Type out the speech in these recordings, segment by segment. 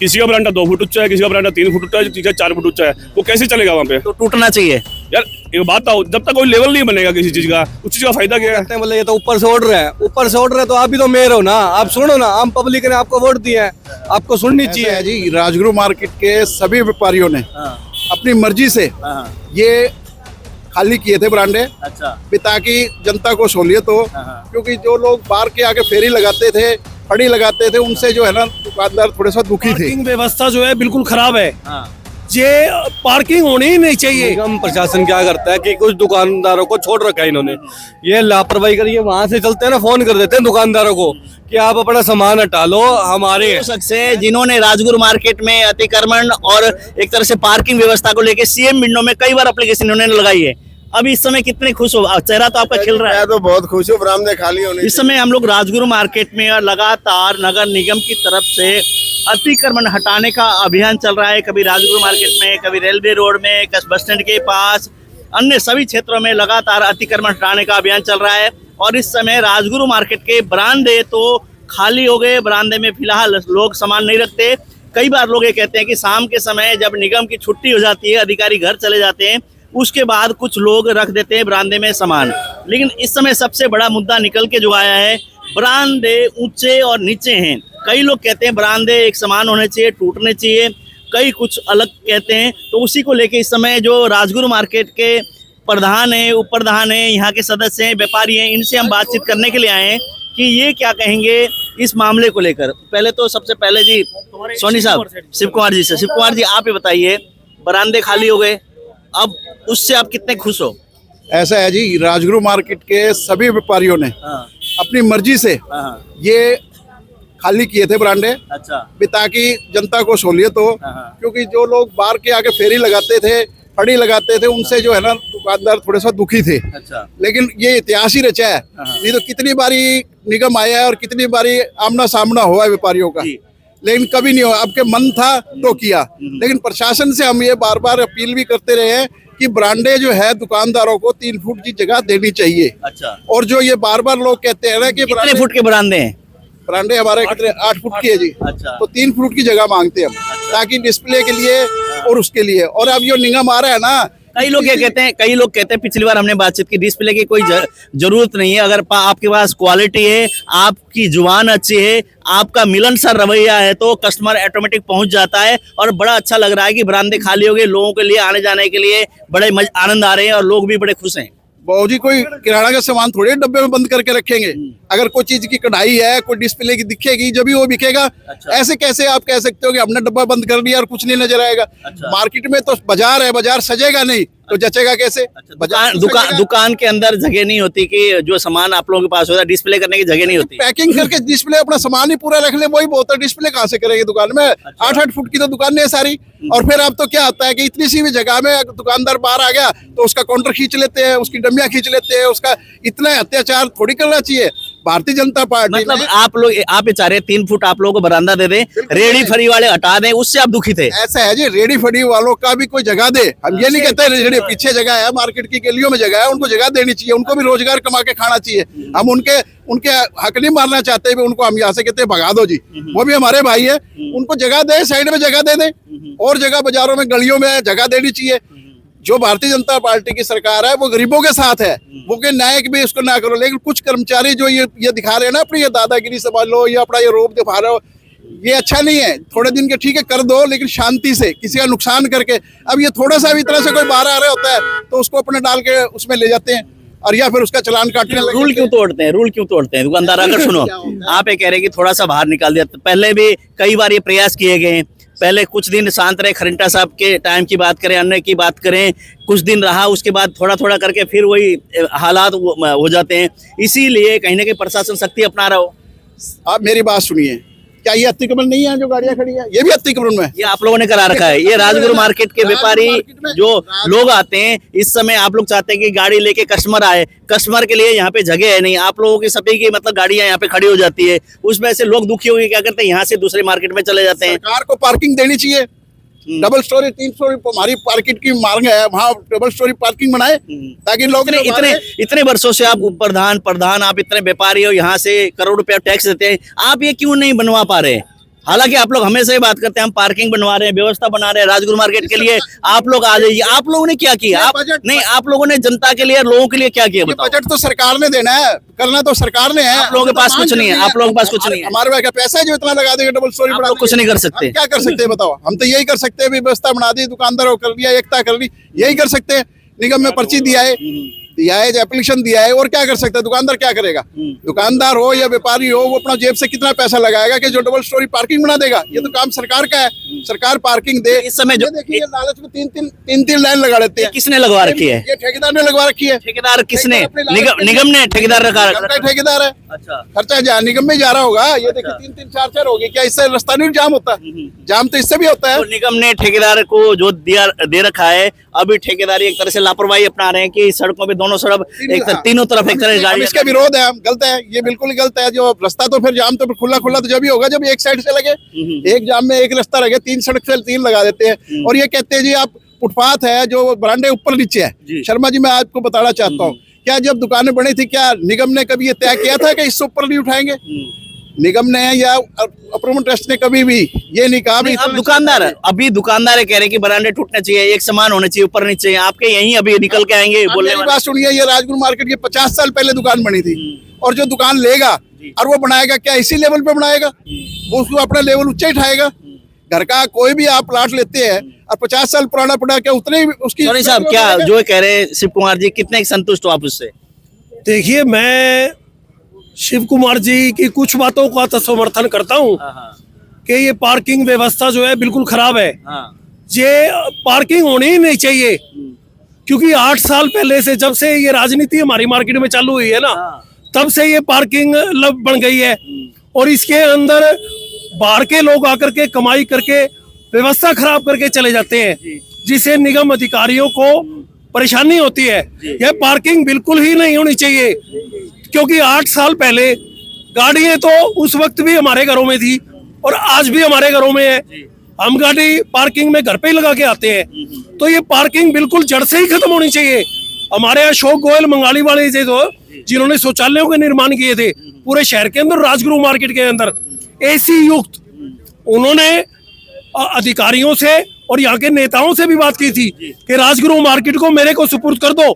किसी का बरामदा 2 फुट ऊंचा है, किसी का बरामदा 3 फुट ऊंचा है, किसी का 4 फुट ऊंचा है। वो कैसे चलेगा वहाँ पे? तो टूटना चाहिए। यार ये बात तो, जब तक कोई लेवल नहीं बनेगा किसी चीज का, उस चीज का फायदा क्या है? बोले ये तो ऊपर से ऑर्डर है, ऊपर से ऑर्डर है तो आप भी तो मेयर हो ना, आप सुनो ना, आम पब्लिक ने आपको वोट दिया है, आपको सुननी ऐसा चाहिए। है जी, राजगुरु मार्केट के सभी व्यापारियों ने हाँ, अपनी मर्जी से हाँ, ये खाली किए थे ब्रांडे, अच्छा, ताकि जनता को सहूलियत हो। हाँ, क्योंकि जो लोग बाहर के आके फेरी लगाते थे, फड़ी लगाते थे, उनसे जो है ना दुकानदार थोड़े सा दुखी थे। पार्किंग व्यवस्था जो है बिल्कुल खराब है, हाँ, ये पार्किंग होनी ही नहीं चाहिए। निगम प्रशासन क्या करता है कि कुछ दुकानदारों को छोड़ रखा है इन्होंने, ये लापरवाही करिए, वहां से चलते हैं ना, फोन कर देते हैं दुकानदारों को कि आप अपना सामान हटा लो, हमारे हो सकते हैं जिन्होंने राजगुरु मार्केट में अतिक्रमण और एक तरह से पार्किंग व्यवस्था को लेके सीएम विंडो में कई बार एप्लीकेशन इन्होंने लगाई है। अब इस समय कितने खुश हो, चेहरा तो आपका खिल रहा है। मैं तो बहुत खुश हूँ बरामदे खाली होने इस समय हम लोग राजगुरु मार्केट में और लगातार नगर निगम की तरफ से अतिक्रमण हटाने का अभियान चल रहा है। कभी राजगुरु मार्केट में, कभी रेलवे रोड में, बस स्टैंड के पास, अन्य सभी क्षेत्रों में लगातार अतिक्रमण हटाने का अभियान चल रहा है। और इस समय राजगुरु मार्केट के बरामदे तो खाली हो गए, बरामदे में फिलहाल लोग सामान नहीं रखते। कई बार लोग ये कहते हैं कि शाम के समय जब निगम की छुट्टी हो जाती है, अधिकारी घर चले जाते हैं, उसके बाद कुछ लोग रख देते हैं बरामदे में सामान। लेकिन इस समय सबसे बड़ा मुद्दा निकल के जो आया है, बरामदे ऊंचे और नीचे हैं। कई लोग कहते हैं बरामदे एक समान होने चाहिए, टूटने चाहिए, कई कुछ अलग कहते हैं। तो उसी को लेके इस समय जो राजगुरु मार्केट के प्रधान हैं, उप प्रधान हैं, यहाँ के सदस्य हैं, व्यापारी हैं, इनसे हम बातचीत करने के लिए आए हैं कि ये क्या कहेंगे इस मामले को लेकर। पहले तो सबसे पहले जी सोनी साहब, शिव कुमार जी से, शिव कुमार जी आप ही बताइए, बरामदे खाली हो गए, अब उससे आप कितने खुश हो? ऐसा है जी, राजगुरु मार्केट के सभी व्यापारियों ने हाँ, अपनी मर्जी से हाँ, ये खाली किए थे ब्रांडे, अच्छा, ताकि जनता को सहूलियत हो। हाँ, क्योंकि जो लोग बाहर के आके फेरी लगाते थे, फड़ी लगाते थे, उनसे जो है ना दुकानदार थोड़े सा दुखी थे। अच्छा, लेकिन ये इतिहास ही रचा है, नहीं तो कितनी बारी निगम आया है और कितनी बारी आमना सामना हुआ है व्यापारियों का, जी। लेकिन कभी नहीं हुआ। आपके मन था तो किया, लेकिन प्रशासन से हम ये बार बार अपील भी करते रहे हैं कि ब्रांडे जो है दुकानदारों को 3 फुट की जगह देनी चाहिए। अच्छा, और जो ये बार बार लोग कहते हैं ना कि कितने फुट के बरामदे हैं? ब्रांडे हमारे कितने 8 फुट की है जी, अच्छा, तो 3 फुट की जगह मांगते हैं हम, ताकि डिस्प्ले के लिए और उसके लिए। और अब ये निगम आ रहा है ना, कई लोग ये कहते हैं, कई लोग कहते हैं, पिछली बार हमने बातचीत की, डिस्प्ले की कोई जरूरत नहीं है। अगर आपके पास क्वालिटी है, आपकी जुबान अच्छी है, आपका मिलनसार रवैया है, तो कस्टमर ऑटोमेटिक पहुंच जाता है। और बड़ा अच्छा लग रहा है कि बरामदे खाली हो गए, लोगों के लिए आने जाने के लिए बड़े आनंद आ रहे हैं और लोग भी बड़े खुश हैं। बाबू जी कोई किराना का सामान थोड़े डब्बे में बंद करके रखेंगे। अगर कोई चीज की कढ़ाई है, कोई डिस्प्ले की दिखेगी जब भी वो बिकेगा। अच्छा। ऐसे कैसे आप कह सकते हो कि हमने डब्बा बंद कर दिया और कुछ नहीं नजर आएगा? अच्छा। मार्केट में तो बाजार है, बाजार सजेगा नहीं तो जचेगा कैसे? बाजार दुकान के अंदर जगह नहीं होती कि जो सामान आप लोगों के पास होता है डिस्प्ले करने की जगह नहीं होती। पैकिंग करके डिस्प्ले अपना सामान ही पूरा रख ले, वही बहुत है। डिस्प्ले कहाँ से करेंगे दुकान में? 8-8 फुट की तो दुकान है सारी। और फिर अब तो क्या होता है कि इतनी सी भी जगह में दुकानदार बाहर आ गया तो उसका काउंटर खींच लेते हैं, उसकी डमियां खींच लेते हैं। उसका इतना अत्याचार थोड़ी करना चाहिए। भारतीय जनता पार्टी मतलब आप ये चाह रहे हैं 3 फुट आप लोगों को बरामदा दे दें, रेडी फरी वाले हटा दें, उससे आप दुखी थे? ऐसा है जी, रेडी फड़ी वालों का भी कोई जगह दे। हम ये नहीं कहते रेडी पीछे जगह है, मार्केट की गलियों में जगह है, उनको जगह देनी चाहिए, उनको भी रोजगार कमा के खाना चाहिए। हम उनके हक नहीं मारना चाहते, उनको हम यहाँ से कहते हैं भगा दो जी, वो भी हमारे भाई है। उनको जगह दे, साइड में जगह दे दें, और जगह बाजारों में गलियों में जगह देनी चाहिए। जो भारतीय जनता पार्टी की सरकार है वो गरीबों के साथ है, वो के न्याय भी उसको ना करो। लेकिन कुछ कर्मचारी जो ये दिखा रहे हैं ना अपनी ये दादागिरी समझ लो, ये अपना ये रोब दिखा रहे हो, ये अच्छा नहीं है। थोड़े दिन के ठीक है कर दो, लेकिन शांति से, किसी का नुकसान करके। अब ये थोड़ा सा भी तरह से कोई बाहर आ रहा होता है तो उसको अपने डाल के उसमें ले जाते हैं और या फिर उसका चालान काटने लगते हैं। रूल क्यों तोड़ते हैं? रूल क्यों तोड़ते हैं दुकानदार? अगर सुनो, आप ये कह रहे हैं कि थोड़ा सा बाहर निकाल दिया, पहले भी कई बार ये प्रयास किए गए। पहले कुछ दिन शांत रहे, खरिंटा साहब के टाइम की बात करें, अन्य की बात करें, कुछ दिन रहा, उसके बाद थोड़ा थोड़ा करके फिर वही हालात हो जाते हैं। इसीलिए कहीं ना कहीं प्रशासन सख्ती अपना रहा हो। आप मेरी बात सुनिए, क्या ये अतिक्रमण नहीं है जो गाड़ियां खड़ी है? ये भी अतिक्रमण में ये आप लोगों ने करा रखा है। ये राजगुरु मार्केट के व्यापारी जो लोग आते हैं, इस समय आप लोग चाहते हैं कि गाड़ी लेके कस्टमर आए, कस्टमर के लिए यहाँ पे जगह है नहीं। आप लोगों की सभी की मतलब गाड़ियां यहाँ पे खड़ी हो जाती है, उसमें से लोग दुखी होकर क्या करते हैं, यहाँ से दूसरे मार्केट में चले जाते हैं। सरकार को पार्किंग देनी चाहिए। डबल स्टोरी 3 स्टोरी हमारी मार्केट की मांग है, वहाँ डबल स्टोरी पार्किंग बनाए ताकि लोग इतने वर्षों से आप प्रधान आप इतने व्यापारी हो, यहाँ से करोड़ रुपया टैक्स देते हैं, आप ये क्यों नहीं बनवा पा रहे? हालांकि आप लोग हमेशा ही बात करते हैं हम पार्किंग बनवा रहे हैं, व्यवस्था बना रहे हैं राजगुरु मार्केट के लिए, आप लोग आ जाइए। आप लोगों ने क्या किया? आप नहीं, आप लोगों ने जनता के लिए, लोगों के लिए क्या किया ये बताओ? बजट तो सरकार ने देना है, करना तो सरकार ने है। आप लोगों के पास कुछ नहीं है, आप लोगों के पास कुछ नहीं है, हमारे पास क्या पैसा है जो इतना लगा देंगे डबल स्टोरी आप बना लोग कुछ देंगे? नहीं कर सकते। हम क्या कर सकते हैं बताओ? हम तो यही कर सकते हैं, व्यवस्था बना दी, दुकानदारों को कर लिया, एकता कर ली, यही कर सकते हैं। निगम में पर्ची दिया है, एप्लीकेशन दिया है, और क्या कर सकता है? दुकानदार क्या करेगा? दुकानदार हो या व्यापारी हो, वो अपना जेब से कितना पैसा लगाएगा कि जो डबल स्टोरी पार्किंग बना देगा? ये तो काम सरकार का है, सरकार पार्किंग दे। इस समय जो ये देखिए, लालच में तीन लाइन लगा लेते हैं। किसने लगवा रखी है? ये ठेकेदार ने लगवा रखी है। ठेकेदार किसने? ठेकेदार अपने लालच निगम ने ठेकेदार रखा निगम का ठेकेदार है, अच्छा, खर्चा जहाँ निगम में जा रहा होगा। ये देखिए 3-3 4-4 हो गए, क्या इससे रास्ता नहीं जाम होता? जाम तो इससे भी होता है। तो निगम ने ठेकेदार को जो दे रखा है, अभी ठेकेदारी एक तरह से लापरवाही अपना रहे हैं कि सड़कों पे दोनों तीनों तरफ एक तरह हम इसका विरोध है, गलत है, ये बिल्कुल गलत है। जो रास्ता तो फिर जाम तो फिर खुला तो जब ही होगा जब एक साइड से लगे। एक जाम में एक रास्ता लगे, 3 सड़क से 3 लगा देते हैं। और ये कहते हैं जी आप फुटपाथ है जो बरांडे ऊपर नीचे है। शर्मा जी, मैं आपको बताना चाहता हूँ, क्या जब दुकानें बनी थी, क्या निगम ने कभी ये तय किया था कि इससे ऊपर नहीं उठाएंगे? निगम ने या अप्रूवल ट्रस्ट ने कभी भी ये नहीं कहा। अब दुकानदार कह रहे हैं कि बरांडे टूटने चाहिए, एक समान होने चाहिए, ऊपर नीचे। आपके यहीं अभी निकल के आएंगे बोलने वाले। बात सुनिए, ये राजगुरु मार्केट की 50 साल पहले दुकान बनी थी, और जो दुकान लेगा और वो बनाएगा, क्या इसी लेवल पे बनाएगा? वो उसको अपना लेवल ऊंचा ही उठाएगा। घर का कोई भी आप प्लाट लेते हैं और 50 साल पुराना पड़ा, क्या उतने ही उसकी? सॉरी साहब, क्या जो कह रहे हैं शिव कुमार जी, कितने संतुष्ट हो आप उससे? देखिए, मैं शिव कुमार जी की कुछ बातों का तो समर्थन करता हूँ कि ये पार्किंग व्यवस्था जो है बिल्कुल खराब है। ये पार्किंग होनी ही नहीं चाहिए, क्योंकि 8 साल पहले से, जब से ये राजनीति हमारी मार्केट में चालू हुई है ना, तब से ये पार्किंग लब बन गई है। और इसके अंदर बाहर के लोग आकर के कमाई करके व्यवस्था खराब करके चले जाते हैं, जिससे निगम अधिकारियों को परेशानी होती है। यह पार्किंग बिल्कुल ही नहीं होनी चाहिए, क्योंकि 8 साल पहले गाड़ियां तो उस वक्त भी हमारे घरों में थी और आज भी हमारे घरों में है। हम गाड़ी पार्किंग में घर पे ही लगा के आते हैं। तो ये पार्किंग बिल्कुल जड़ से ही खत्म होनी चाहिए। हमारे अशोक गोयल मंगाली वाले जिन्होंने शौचालयों के निर्माण किए थे पूरे शहर के अंदर, राजगुरु मार्केट के अंदर एसी युक्त, उन्होंने अधिकारियों से और यहाँ के नेताओं से भी बात की थी कि राजगुरु मार्केट को मेरे को सुपुर्द कर दो,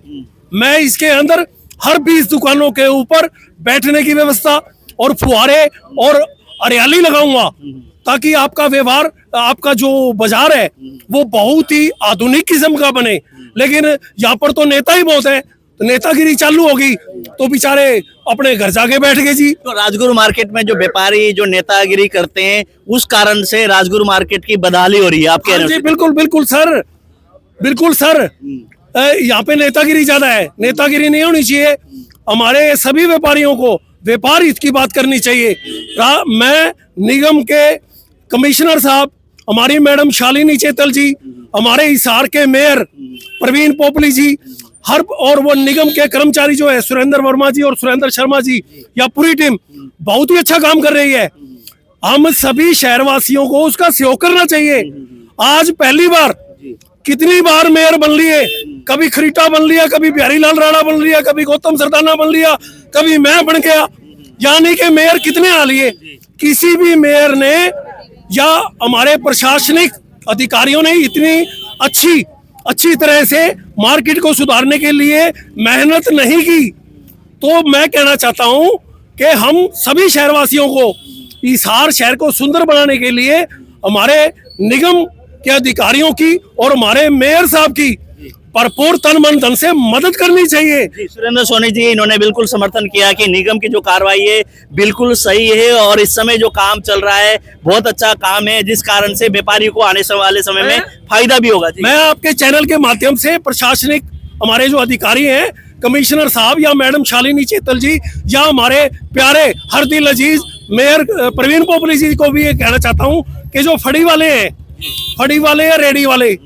मैं इसके अंदर हर 20 दुकानों के ऊपर बैठने की व्यवस्था और फुहारे और हरियाली लगाऊंगा, ताकि आपका व्यवहार, आपका जो बाजार है वो बहुत ही आधुनिक किस्म का बने। लेकिन यहाँ पर तो नेता ही बहुत है, तो नेतागिरी चालू होगी तो बेचारे अपने घर जाके बैठ गए जी। तो राजगुरु मार्केट में जो व्यापारी जो नेतागिरी करते हैं, उस कारण से राजगुरु मार्केट की बदहाली हो रही है, आप कह रहे जी हो? बिल्कुल बिल्कुल सर, बिल्कुल सर, यहाँ पे नेतागिरी ज्यादा है। नेतागिरी नहीं होनी चाहिए। हमारे सभी व्यापारियों को व्यापार हित की बात करनी चाहिए। मैं निगम के कमिश्नर साहब, हमारी मैडम शालिनी चेतल जी, हमारे हिसार के मेयर प्रवीण पोपली जी, हर और वो निगम के कर्मचारी जो है सुरेंद्र वर्मा जी और सुरेंद्र शर्मा जी, या पूरी टीम बहुत ही अच्छा काम कर रही है। हम सभी शहरवासियों को उसका सहयोग करना चाहिए। आज पहली बार, कितनी बार मेयर बन लिए, कभी खरीटा बन लिया, कभी बिहारी लाल राणा बन लिया, कभी गौतम सरदाना बन लिया, कभी मैं बन गया, यानी कि मेयर कितने आ लिए। किसी भी मेयर ने या हमारे प्रशासनिक अधिकारियों ने इतनी अच्छी तरह से मार्केट को सुधारने के लिए मेहनत नहीं की। तो मैं कहना चाहता हूं कि हम सभी शहरवासियों को हिसार शहर को सुंदर बनाने के लिए हमारे निगम के अधिकारियों की और हमारे मेयर साहब की भरपूर तन मन धन से मदद करनी चाहिए। सुरेंद्र सोनी जी, इन्होंने बिल्कुल समर्थन किया कि निगम की जो कार्रवाई है बिल्कुल सही है और इस समय जो काम चल रहा है बहुत अच्छा काम है, जिस कारण से व्यापारी को आने वाले समय में फायदा भी होगा। मैं आपके चैनल के माध्यम से प्रशासनिक हमारे जो अधिकारी हैं, कमिश्नर साहब या मैडम शालिनी चेतल जी, या हमारे प्यारे हर दिल अजीज मेयर प्रवीण पोपली जी को भी ये कहना चाहता हूँ कि जो फड़ी वाले हैं, फड़ी वाले या रेडी वाले,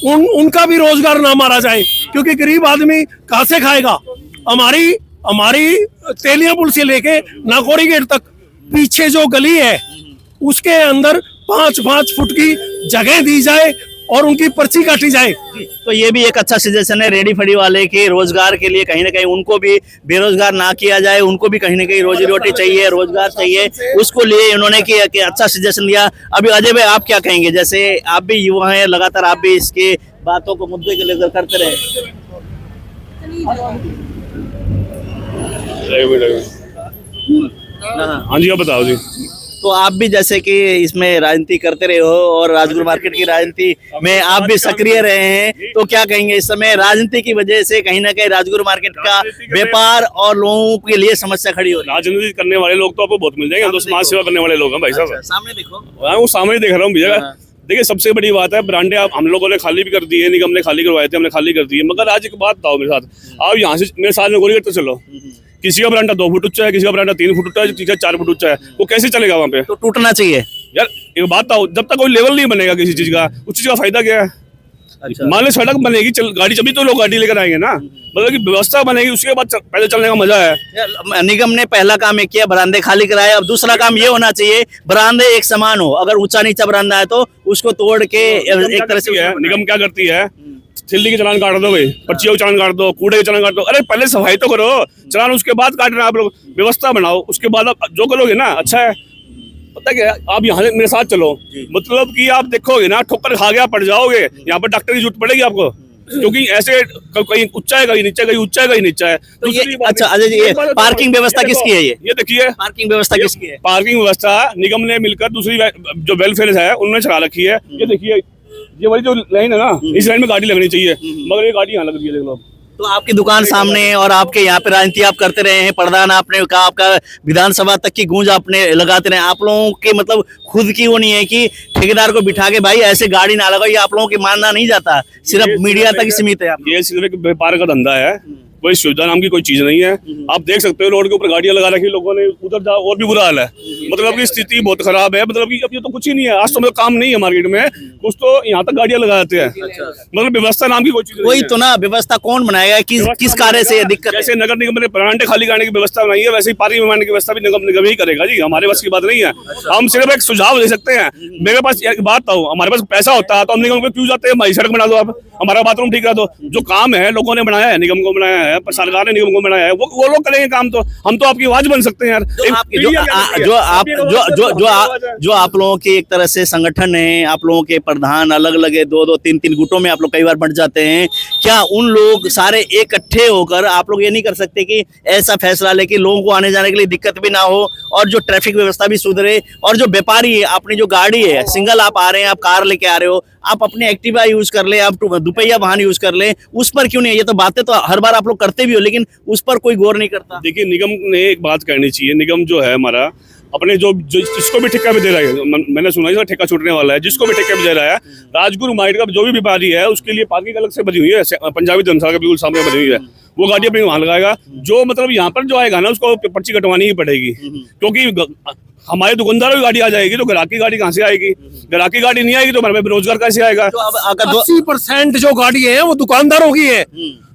उनका भी रोजगार ना मारा जाए, क्योंकि गरीब आदमी कहाँ से खाएगा। हमारी तेलिया पुल से लेके नाकोरी गेट तक पीछे जो गली है उसके अंदर 5-5 फुट की जगह दी जाए और उनकी पर्ची काटी जाए। तो ये भी एक अच्छा सजेशन है रेडी फड़ी वाले के रोजगार के लिए, कहीं ना कहीं उनको भी बेरोजगार ना किया जाए, उनको भी कहीं ना कहीं रोजी रोटी चाहिए, रोजगार चाहिए, उसको लिए इन्होंने किया कि अच्छा सजेशन दिया। अभी अजय भाई आप क्या कहेंगे, जैसे आप भी युवा हैं, लगातार आप भी इसके बातों को मुद्दे के लेकर करते रहे। हाँ जी, आप बताओ जी। तो आप भी जैसे कि इसमें राजनीति करते रहे हो और राजगुरु मार्केट की राजनीति में आप भी सक्रिय रहे हैं, तो क्या कहेंगे इस समय राजनीति की वजह से कहीं ना कहीं राजगुरु मार्केट का व्यापार और लोगों के लिए समस्या खड़ी हो रही है? राजनीति करने वाले लोग तो आपको बहुत मिल जाएंगे, हम तो समाज सेवा करने वाले लोग हैं भाई साहब। सामने देखो, हाँ, वो सामने देख रहा हूँ भैया। देखिए, सबसे बड़ी बात है ब्रांडें आप हम लोगों ने खाली भी कर दी है, निगम ने खाली करवाए थे, हमने खाली कर दी है। मगर आज एक बात बताओ मेरे साथ, आप यहाँ से मेरे साथ में गोली करते चलो, किसी का ब्रांडा 2 फुट ऊंचा है, किसी का ब्रांडा 3 फुट ऊंचा है, किसी का 4 फुट ऊंचा है, वो कैसे चलेगा वहाँ पे? तो टूटना चाहिए यार एक बात बताओ, जब तक कोई लेवल नहीं बनेगा किसी चीज का, उस चीज का फायदा क्या है? मान लो सड़क बनेगी, गाड़ी जब तो लोग गाड़ी लेकर आएंगे ना, मतलब कि व्यवस्था बनेगी, उसके बाद पैदल चलने का मजा है। निगम ने पहला काम ये किया, बरामदे खाली कराए। अब दूसरा काम ये होना चाहिए, बरामदे एक समान हो, अगर ऊंचा नीचा बरामदा है तो उसको तोड़ के एक तरह से। निगम क्या करती है, थिल्ली के चालान काट दो भाई, पर्चियों के चालान काट दो, कूड़े के चालान काट दो। अरे पहले सफाई तो करो, चालान उसके बाद काटना। आप लोग व्यवस्था बनाओ, उसके बाद आप जो करोगे ना अच्छा है। पता क्या, आप यहाँ मेरे साथ चलो, मतलब कि आप देखोगे ना, ठोकर खा गया पड़ जाओगे। यहाँ पर डॉक्टर की जरूरत पड़ेगी आपको, क्योंकि ऐसे कहीं ऊंचा है, कहीं नीचा, कहीं ऊंचा है, कहीं नीचा है। तो ये अच्छा अजय जी, ये पार्किंग व्यवस्था किसकी है? ये देखिए, पार्किंग व्यवस्था किसकी है? पार्किंग व्यवस्था निगम ने मिलकर दूसरी जो वेलफेयर है उन्होंने चला रखी है। ये देखिए, ये वाली जो लाइन है ना, इस लाइन में गाड़ी लगनी चाहिए, मगर ये गाड़ी यहाँ लग रही है, देख लो। तो आपकी दुकान सामने और आपके यहाँ पे राजनीति आप करते रहे हैं, प्रधान आपने कहा, आपका विधानसभा तक की गूंज आपने लगाते रहे। आप लोगों के मतलब खुद की वो नहीं है कि ठेकेदार को बिठा के भाई ऐसे गाड़ी ना लगाओ, ये आप लोगों की मानना नहीं जाता, सिर्फ मीडिया तक ही सीमित है। ये सिर्फ एक व्यापार का धंधा है, कोई सुविधा नाम की कोई चीज नहीं है। आप देख सकते हो रोड के ऊपर गाड़ियां लगा रखी लोगों ने, उधर जाओ और भी बुरा हाल है। मतलब की स्थिति बहुत खराब है, मतलब कि अब ये तो कुछ ही नहीं है। आज तो मतलब काम नहीं है मार्केट में, कुछ तो यहाँ तक गाड़ियां लगा देते हैं। मतलब व्यवस्था नाम की कोई चीज वही तो ना, व्यवस्था कौन बनाएगा? किस कार्य से ये दिक्कत? जैसे नगर निगम ने ब्रांडे खाली करने की व्यवस्था बनाई है, वैसे ही पार्किंग बनाने की व्यवस्था भी निगम ही करेगा जी। हमारे पास की बात नहीं है, हम सिर्फ एक सुझाव दे सकते हैं। मेरे पास एक बात बताओ, हमारे पास पैसा होता है तो हम निगम पे क्यों जाते हैं? भाई सड़क बना दो, आप हमारा बाथरूम ठीक करा दो। जो काम है लोगों ने बनाया है, निगम को बनाया है, पर सरकार ने निगम को बनाया है, वो लोग करेंगे काम। तो हम तो आपकी आवाज बन सकते हैं यार। जो आप लोगों के एक तरह से संगठन है, आप लोगों के प्रधान अलग अलग है, 2-2, 3-3 गुटों में आप लोग कई बार बंट जाते हैं। क्या उन लोग सारे इकट्ठे होकर आप लोग ये नहीं कर सकते कि ऐसा फैसला ले कि लोगों को आने जाने के लिए दिक्कत भी ना हो और जो ट्रैफिक व्यवस्था भी सुधरे, और जो व्यापारी है, अपनी जो गाड़ी है, सिंगल आप आ रहे हैं, आप कार लेके आ रहे हो, आप अपने एक्टिवा यूज कर ले, आप दुपहिया वाहन यूज कर ले, उस पर क्यों नहीं? ये तो बातें तो हर बार आप लोग करते भी हो, लेकिन उस पर कोई गौर नहीं करता। देखिए, निगम ने एक बात करनी चाहिए। निगम जो है हमारा अपने जो जिसको भी ठेका पे दे रहा है, मैंने सुना है ठेका छूटने वाला है, जिसको भी ठेके पे दे रहा है, राजगुरु मार्केट का जो भी व्यापारी है उसके लिए पार्किंग अलग से बनी हुई है, पंजाबी धर्मशाला के बिल्कुल सामने बनी हुई है। वो गाड़ी अपनी वहां लगाएगा। जो मतलब यहाँ पर जो आएगा ना, उसको पर्ची कटवानी ही पड़ेगी, क्योंकि हमारे दुकानदारों की गाड़ी आ जाएगी तो ग्राहक की गाड़ी कहाँ से आएगी? ग्राहक की गाड़ी नहीं आएगी तो हमारे बेरोजगार कैसे आएगा? तो अब अगर 80% जो गाड़ी है वो दुकानदारों की है।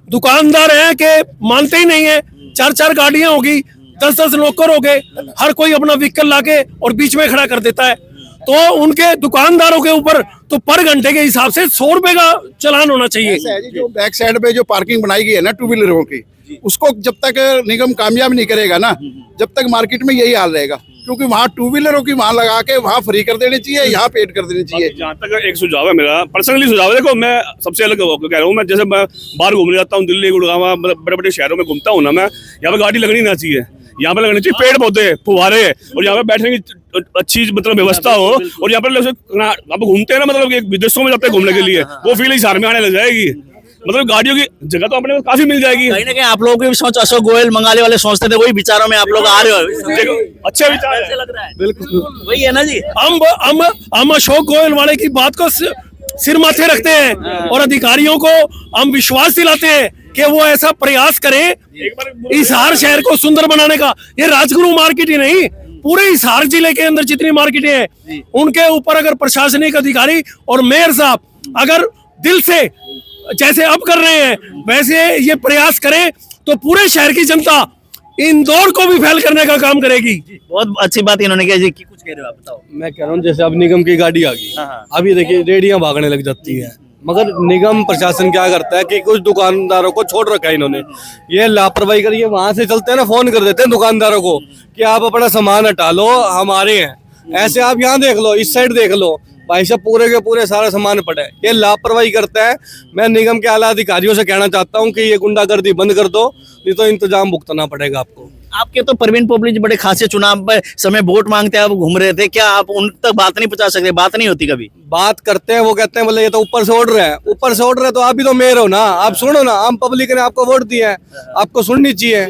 दुकानदार है कि मानते ही नहीं है। 4-4 गाड़ियां होगी, 10-10 नौकर हो गए, हर कोई अपना व्हीकल लाके और बीच में खड़ा कर देता है। तो उनके दुकानदारों के ऊपर तो पर घंटे के हिसाब से 100 रुपए का चालान होना चाहिए। ऐसा है जी, जो बैक साइड पे जो पार्किंग बनाई गई है ना 2 व्हीलरों की, उसको जब तक निगम कामयाब नहीं करेगा ना, जब तक मार्केट में यही हाल रहेगा। क्योंकि वहाँ 2 व्हीलरों की वहाँ लगा के वहाँ फ्री कर देनी चाहिए, यहाँ पेड कर देनी चाहिए। जहाँ तक एक सुझाव है मेरा, पर्सनली सुझाव है, देखो मैं सबसे अलग कह रहा हूँ। मैं जैसे मैं बाहर घूमने जाता हूँ, दिल्ली, गुड़गांव, बड़े बड़े शहरों में घूमता हूँ ना, मैं यहाँ पे गाड़ी लगनी ना चाहिए, यहाँ पे लगनी चाहिए पेड़ पौधे, फुहारे, और यहाँ पे बैठने की अच्छी मतलब व्यवस्था हो। और यहाँ पर आप घूमते हैं ना, मतलब विदेशों में जाते हैं घूमने के लिए, वो फील हिसार में आने लग जाएगी। मतलब गाड़ियों की जगह तो अपने काफी मिल जाएगी। कहीं ना कहीं आप लोगों की भी सोच अशोक गोयल मंगाले वाले सोचते थे, वही विचारों में आप लोग आ रहे हो। अच्छा विचार है, लग रहा है। बिल्कुल वही है ना जी। हम अशोक गोयल वाले की बात को सिर माथे रखते हैं और अधिकारियों को हम विश्वास दिलाते हैं कि वो ऐसा प्रयास करें हिसार शहर को सुंदर बनाने का। ये राजगुरु मार्केट ही नहीं, पूरे हिसार जिले के अंदर जितनी मार्केटें हैं, उनके ऊपर अगर प्रशासनिक अधिकारी और मेयर साहब अगर दिल से जैसे अब कर रहे हैं वैसे ये प्रयास करें, तो पूरे शहर की जनता इंदौर को भी फेल करने का काम करेगी। बहुत अच्छी बात इन्होंने कही जी, कि कुछ कह रहे हो आप, बताओ। मैं कह रहा हूँ जैसे अब निगम की गाड़ी आ गई, हाँ। अभी देखिए रेडियां भागने लग जाती है, मगर निगम प्रशासन क्या करता है कि कुछ दुकानदारों को छोड़ रखा है इन्होंने। ये लापरवाही करिए, वहां से चलते हैं ना, फोन कर देते हैं दुकानदारों को कि आप अपना सामान हटा लो, हमारे हैं। ऐसे आप यहाँ देख लो, इस साइड देख लो, भाई साहब पूरे के पूरे सारा सामान पड़ा है। ये लापरवाही करता है। मैं निगम के आला अधिकारियों से कहना चाहता हूँ कि ये गुंडागर्दी बंद कर दो, नहीं तो इंतजाम भुगतना पड़ेगा आपको। आपके तो परवीन पोपली जी बड़े खासे चुनाव में समय वोट मांगते हैं, आप घूम रहे थे, क्या आप उन तक बात नहीं पहुंचा सकते? बात नहीं होती कभी? बात करते हैं, वो कहते हैं बोले ये तो ऊपर से ऑर्डर है, ऊपर से ऑर्डर है तो आप भी तो मेयर हो ना, आप सुनो ना, आम पब्लिक ने आपको वोट दिया है, आपको सुननी चाहिए।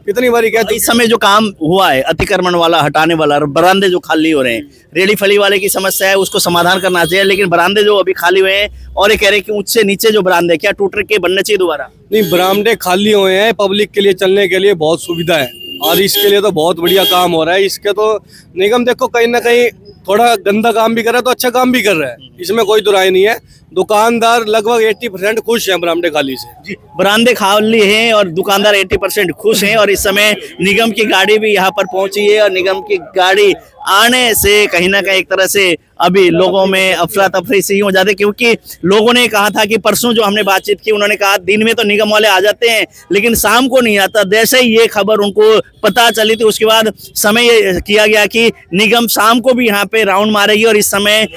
कितनी बारी कहते इस समय जो काम हुआ है अतिक्रमण वाला, हटाने वाला, बरामदे जो खाली हो रहे हैं, रेडी फली वाले की समस्या है, उसको समाधान करना चाहिए, लेकिन बरामदे जो अभी खाली हुए हैं, और ये कह रहे हैं कि ऊंचे नीचे जो बरामदे क्या टूट के बनने चाहिए दोबारा? नहीं, बरामदे खाली हुए हैं, पब्लिक के लिए चलने के लिए बहुत सुविधा है और इसके लिए तो बहुत बढ़िया काम हो रहा है। इसके तो निगम देखो कहीं ना कहीं थोड़ा गंदा काम भी कर रहा है तो अच्छा काम भी कर रहा है, इसमें कोई दुराई नहीं है। दुकानदार लगभग 80% खुश हैं बरामदे खाली से। जी, बरामदे खाली हैं और दुकानदार 80% खुश हैं, और इस समय निगम की गाड़ी भी यहाँ पर पहुंची है, और निगम की गाड़ी आने से कहीं ना कहीं एक तरह से अभी लोगों में अफरा तफरी सी हो जाती, क्योंकि लोगों ने कहा था कि परसों जो हमने बातचीत की, उन्होंने कहा दिन में तो निगम वाले आ जाते हैं लेकिन शाम को नहीं आता। जैसे ही ये खबर उनको पता चली थी, उसके बाद समय ये किया गया कि निगम शाम को भी यहाँ पे राउंड मारेगी, और इस समय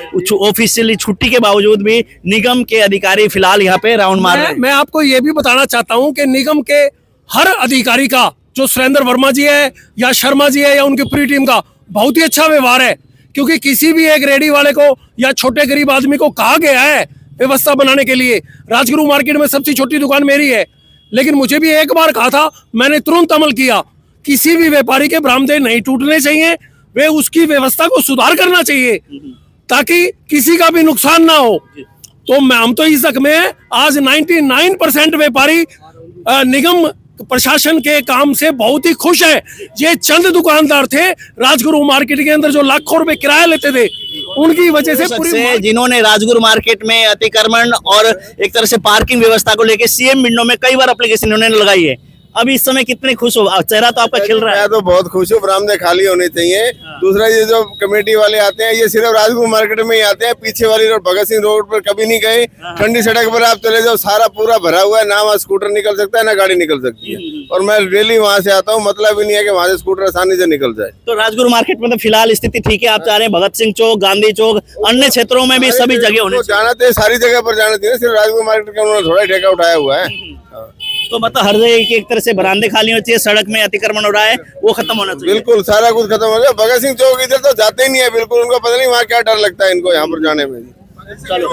ऑफिशियली छुट्टी के बावजूद भी निगम के अधिकारी फिलहाल यहाँ पे राउंड मार रहे हैं। मैं आपको ये भी बताना चाहता हूँ कि निगम के हर अधिकारी का, जो सुरेंद्र वर्मा जी है या शर्मा जी है या उनकी पूरी टीम का, बहुत ही अच्छा व्यवहार है। क्योंकि किसी भी एक रेडी वाले को या छोटे गरीब आदमी को कहा गया है व्यवस्था बनाने के लिए। राजगुरु मार्केट में सबसे छोटी दुकान मेरी है, लेकिन मुझे भी एक बार कहा था, मैंने तुरंत अमल किया। किसी भी व्यापारी के बरामदे नहीं टूटने चाहिए, वे उसकी व्यवस्था को सुधार करना चाहिए ताकि किसी का भी नुकसान ना हो। तो हम तो इस हक में आज 99% व्यापारी निगम प्रशासन के काम से बहुत ही खुश है। ये चंद दुकानदार थे राजगुरु मार्केट के अंदर जो लाखों रुपए किराया लेते थे, उनकी वजह से पूरी जिन्होंने राजगुरु मार्केट में अतिक्रमण और एक तरह से पार्किंग व्यवस्था को लेकर सीएम विंडो में कई बार एप्लीकेशन उन्होंने लगाई है। अभी इस समय कितने खुश हो? चेहरा तो आपका खिल रहा है। मैं तो बहुत खुश हूँ, बरामदे खाली होने चाहिए। दूसरा, ये जो कमेटी वाले आते हैं ये सिर्फ राजगुरु मार्केट में ही आते हैं, पीछे वाली रोड भगत सिंह रोड पर कभी नहीं गए। ठंडी सड़क पर आप चले जाओ, सारा पूरा भरा हुआ है, ना वहाँ स्कूटर निकल सकता है ना गाड़ी निकल सकती है। और मैं डेली वहाँ से आता हूँ, मतलब ही नहीं है कि वहाँ से स्कूटर आसानी से निकल जाए। तो राजगुरु मार्केट में तो फिलहाल स्थिति ठीक है, आप चाह रहे हैं भगत सिंह चौक, गांधी चौक, अन्य क्षेत्रों में भी सभी जगह होने जाना चाहिए, सारी जगह पर जाना चाहिए, सिर्फ राजगुरु मार्केट का उन्होंने थोड़ा ठेका उठाया हुआ है। तो मतलब हर जगह की एक तरह से बरामदे खाली होने चाहिए, सड़क में अतिक्रमण हो रहा है वो खत्म होना चाहिए। बिल्कुल सारा कुछ खत्म हो गया। भगत सिंह चौक इधर तो जाते ही नहीं है बिल्कुल, उनको पता नहीं वहाँ क्या डर लगता है इनको यहाँ पर जाने में। चलो,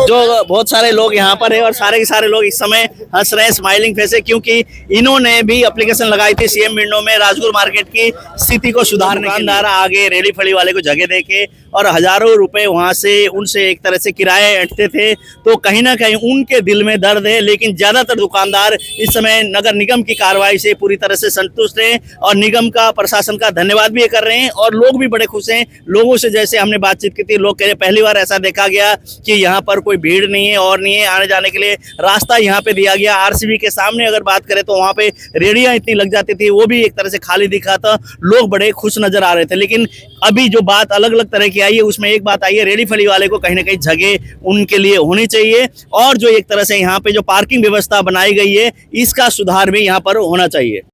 जो बहुत सारे लोग यहाँ पर है और सारे के सारे लोग इस समय हंस रहे हैं, स्माइलिंग फेस है, क्योंकि इन्होंने भी एप्लीकेशन लगाई थी सीएम विंडो में राजगुरु मार्केट की स्थिति को सुधारने। दुकानदार आगे रेडी फड़ी वाले को जगह देके और हजारों रुपए वहां से उनसे एक तरह से किराए ऐंठते थे, तो कहीं ना कहीं उनके दिल में दर्द है। लेकिन ज्यादातर दुकानदार इस समय नगर निगम की कार्रवाई से पूरी तरह से संतुष्ट हैं और निगम का, प्रशासन का धन्यवाद भी कर रहे हैं, और लोग भी बड़े खुश हैं। लोगों से जैसे हमने बातचीत की थी, लोग कह रहे पहली बार ऐसा देखा गया कि यहाँ पर कोई भीड़ नहीं है और नहीं है, आने जाने के लिए रास्ता यहाँ पे दिया गया। आरसीबी के सामने अगर बात करें तो वहाँ पे रेडियां इतनी लग जाती थी, वो भी एक तरह से खाली दिखा था, लोग बड़े खुश नजर आ रहे थे। लेकिन अभी जो बात अलग अलग तरह की आई है, उसमें एक बात आई है, रेडी फली वाले को कहीं ना कहीं जगह उनके लिए होनी चाहिए, और जो एक तरह से यहाँ पे जो पार्किंग व्यवस्था बनाई गई है इसका सुधार भी यहाँ पर होना चाहिए।